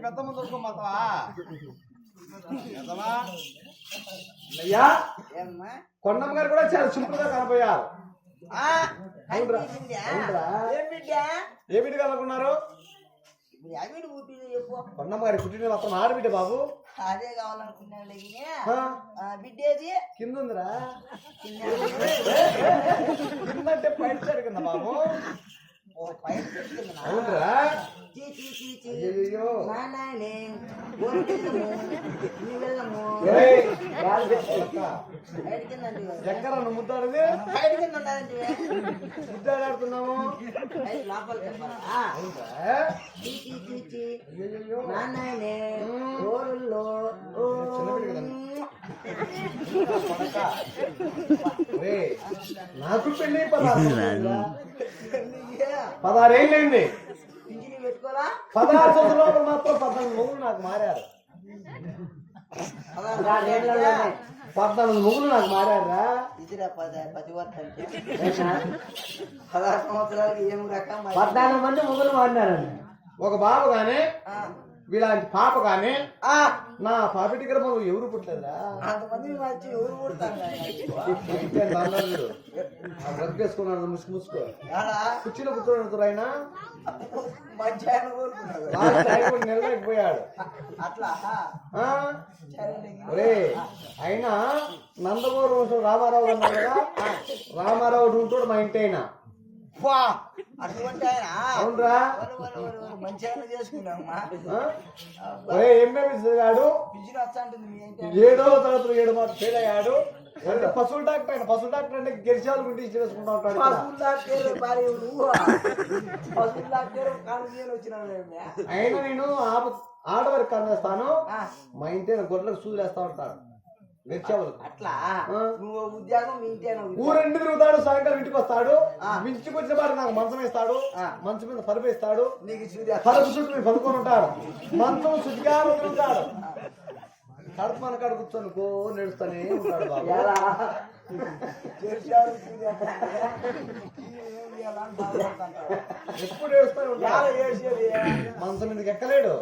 పెద్ద ముందు వసుకోమాతావా అయ్యా కొండమ్మ గారు కూడా చాలా సింపుల్ గా కనపోయారు. ఏ బిడ్డ కనుకున్నారు? కొండమ్మ గారి పుట్టిన మొత్తం ఆడబిడ్డ బాబు. అదే కావాలనుకున్నా బిడ్డేది కింద ఉందిరా. కిందంటే పైన సైడ్ కింద బాబు. అవునరా? ఎక్కడ ముద్దాడది ముద్దాడుతున్నాము. నాకు పెళ్ళి 16 ఏళ్ళైంది. 16 సంవత్సరాల మాత్రం 14 మొగులు నాకు మారారు. 14 మొగులు నాకు మారారా? 16 సంవత్సరాలకి ఏం రకం 14 మంది మొగులు మారినారండి. ఒక బాబు గాని వీళ్ళంటి పాప గాని నా పాపిటి గర్భం ఎవరు పుట్టలేదా? అంతమంది వచ్చి ఎవరు పుడతారు? వేసుకున్నాడు ముసుకు ముసుకు కుర్చీలో కూర్చోడు. ఆయన మధ్యాహ్నం నిలలేకపోయాడు. అట్లా అయినా నందమూరు రామారావు అన్నాడు కదా, రామారావు ఉంటాడు మా ఇంటి అయినా. అటువంటి ఆయన అవునరా మంచిగా చేసుకున్నామ్మా. ఎంఏబీ చదివాడు. 7వ తరగతిలో 7 మార్కులు ఫెయిల్ అయ్యాడు. పశువుల డాక్టర్ ఆయన. పశువుల డాక్టర్ అంటే గిరిజాలు గుండి చేసుకుంటా ఉంటాడు. అయినా నేను ఆడవారికి కనిపిస్తాను. మా ఇంటి గొడ్లకు సూదులేస్తా ఉంటాడు. అట్లా ఉద్యోగం ఊరెండు తిరుగుతాడు. సాయంకాలం ఇంటికి వస్తాడు. ఇంటికి వచ్చిన వాడు నాకు మంచం వేస్తాడు. మంచం మీద పరిపేస్తాడు. పరుపు చుట్టూ మీరు పడుకొని ఉంటాడు. మంచం శుద్ధిగా తిరుగుతాడు. కడుపు మన కాడ కూర్చొని నడుస్తానే ఉంటాడు బాబు. ఎప్పుడు ఏడుస్తానే ఉంటాడు. మంచం మీదకి ఎక్కలేడు.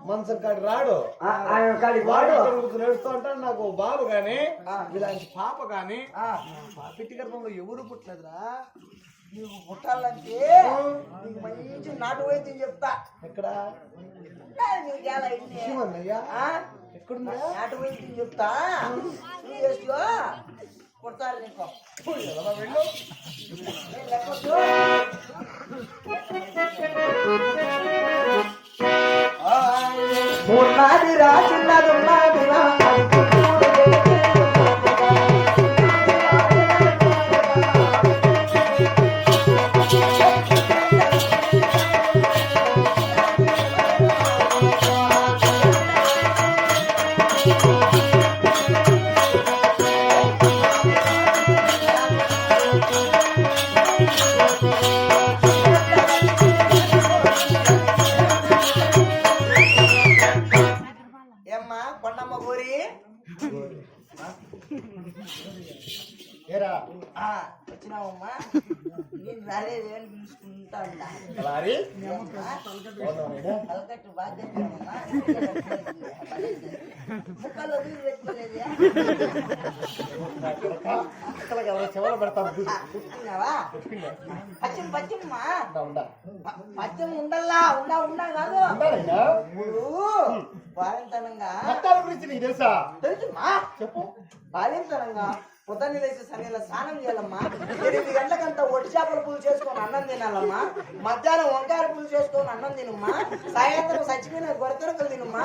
మంచం కాడి రాడు. వాడు నడుస్తూ ఉంటాడు. నాకు బాబు గాని ఇలాంటి పాప గాని పిట్టి గర్భంలో ఎవరు పుట్టలేదురా. నీకు పుట్టాలంటే నీకు మంచి నాటు వైద్యం చెప్తా. ఎక్కడ ఎక్కడుందా? నాటు వైద్యం చెప్తా. పుడతారు నీకు. ఉన్నదిరా చిన్నది ఉన్నదిరా వచ్చినావమ్మా. నేను రాలేదు అని పిలుచుకుంటా ఉంటా. కలకట్టు బాగా చెప్పామమ్మా. ముక్కలు వదిలి పెట్టుకోలేదు. చెవలు పెడతాను. పచ్చం పచ్చమ్మా. పచ్చం ఉండల్లా. ఉండా కాదు బాలింతనంగా తెలుసుమా. చెప్పు. బాలింతనంగా పొద్దున్న లేచి సన్నీళ్ళ స్నానం చేయాలమ్మా. 8 గంటలకంతా ఒట్టి చేపల పులుసు చేసుకొని అన్నం తినాలమ్మా. మధ్యాహ్నం వంకాయ పులుసు చేసుకొని అన్నం తినమ్మా. సాయంత్రం చచ్చిపోయిన గొరతెరకలు తినమ్మా.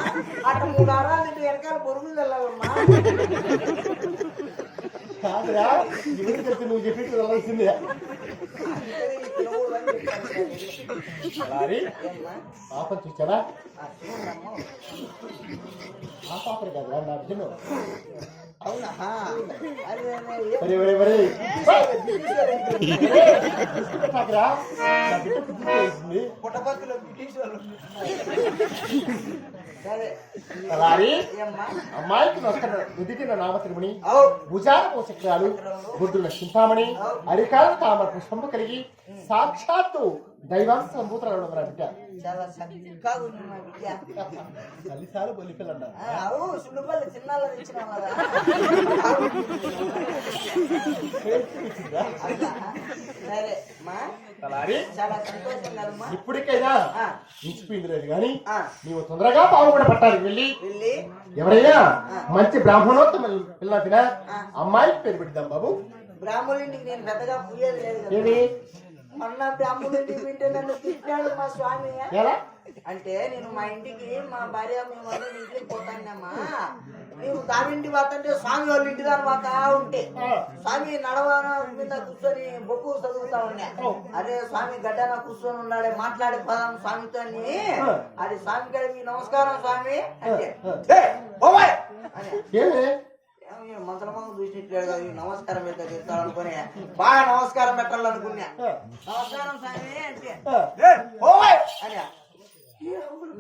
అట్లా 3 వారాలు తింటూ వెనకాల బొరుగులు వెళ్ళాలమ్మా. కాదురా ఎవరు చెప్పి నువ్వు చెప్పి వెళ్ళాల్సిందే. పాప చూచారా? ఆ పాపరే కదరా నా అర్జును. అవునా? పుట్టపత్తిలో బ్రిటిష్ వాళ్ళు సరే అలారి ఏమ్మా అమ్మాయికి ఎదిగిన నామతిరుమణి అవు భుజాన పోచక్రాలు బుద్ధుల చింతామణి అరికాల తామర పుష్పము కలిగి సాక్షాత్తు దైవాంశ సంభూతులు బిడ్డ చాలా చక్కగా ఉంది మా బిడ్డ. తల్లిసారి బొల్లి పిల్ల అవు సున్నుపల్లి చిన్నాళ్ళు తెచ్చిన కదా సరే మా అలారి చాలా సంతోషం కదమ్మా. ఇప్పటికైనా ఆ, మించిపోయింది లేదు కానీ ఆ, నీవు తొందరగా పావుపడ పట్టాలి వెళ్ళి వెళ్ళి ఎవరైనా మంచి బ్రాహ్మణోత్తమ పిల్ల తిన అమ్మాయికి పేరు పెడదాం బాబు. బ్రాహ్మణుడింటికి నేను పెద్దగా పూయేది లేదు కదా. ఏమి మొన్న బ్రాహ్మణుడింటికి వింటే నన్ను తిట్టాడు మా స్వామి. ఎలా అంటే నేను మా ఇంటికి మా భార్య మేము వాళ్ళ ఇంటికి పోతానమ్మా. నీవు దానింటి పోతుంటే స్వామి వాళ్ళ ఇంటి దాని పోతా ఉంటే స్వామి నడవన మీద కూర్చొని బొక్కు చదువుతా ఉన్నా. అదే స్వామి గడ్డన కూర్చొని ఉన్నాడే మాట్లాడే పదం స్వామితో అది స్వామి గారికి నమస్కారం స్వామి అంటే ఏమి మంత్రమంగా చూసినట్లేదు నమస్కారం పెద్ద చేస్తాను అనుకుని బాగా నమస్కారం పెట్టాలనుకున్నా. నమస్కారం స్వామి అంటే అని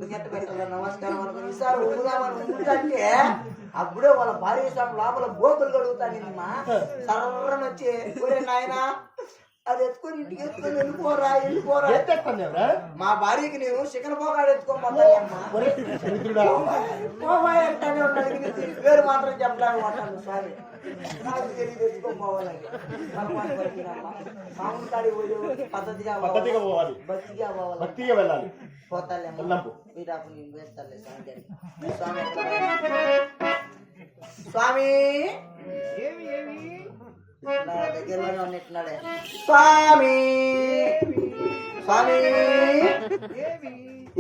గట్టి పెట్టాల నమస్కారం అనుకుని ఈసారి ఉందామని ఉందంటే అప్పుడే వాళ్ళ భార్య స్వామి లోపల గోకులు కడుగుతానమ్మా. సర్రని వచ్చి ఒరే నాయనా అది ఎత్తుకొని ఇంటికి ఎత్తుకొని వెళ్ళిపోరా వెళ్ళిపోరా. మా భార్యకి నేను చికెన్ పోకాడు ఎత్తుకోమన్నానమ్మా. పోవాయి అంటానే ఉన్నాడు పేరు మాత్రం చెప్పడానికి పట్టాను స్వామి. నాకు తెలియదు ఎత్తుకోపోవాలని మామూలు కాడి పద్ధతిగా పోవాలి భక్తిగా పోవాలి భక్తిగా వెళ్ళాలి. పోతాలేమ్మా వీరాపు నేను వేస్తాలే స్వామి. స్వామి నా దగ్గరలోనే ఉన్నట్టున్నాడే. స్వామి స్వామి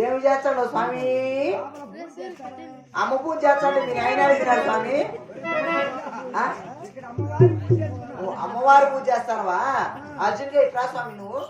ఏమి చేస్తాడు స్వామి? అమ్మ పూజ చేస్తాడు మీరు ఆయన అడిగినాడు స్వామి. అమ్మవారి పూజ చేస్తానవా? అర్జున్గా ఇట్లా స్వామి నువ్వు.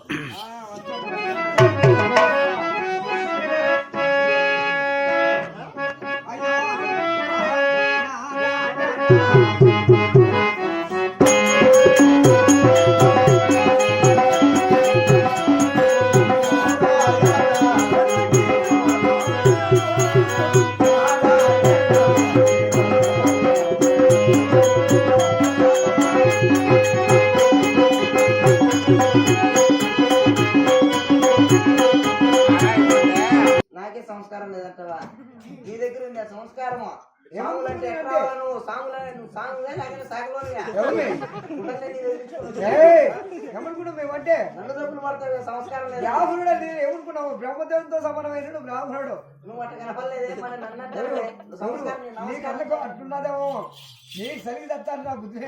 నాకే సంస్కారం లేదంటవా? నీ దగ్గర ఉంది ఆ సంస్కారము. సాములంటే ఎక్కడ నువ్వు సాములనే నువ్వు సాములే నాకైనా సాగులోనే నన్ను తప్పులు పడతావు. సంస్కారం లేదు. ఏమనుకున్నావు? బ్రహ్మదేవునితో సమానమైన బ్రాహ్మణుడు. నువ్వు అట్లా కనపడలేదే మన నన్ను సంస్కారం నీకు అట్లున్నదేమో. నీకు సరిగ్గా తత్తాను నా బుద్ధి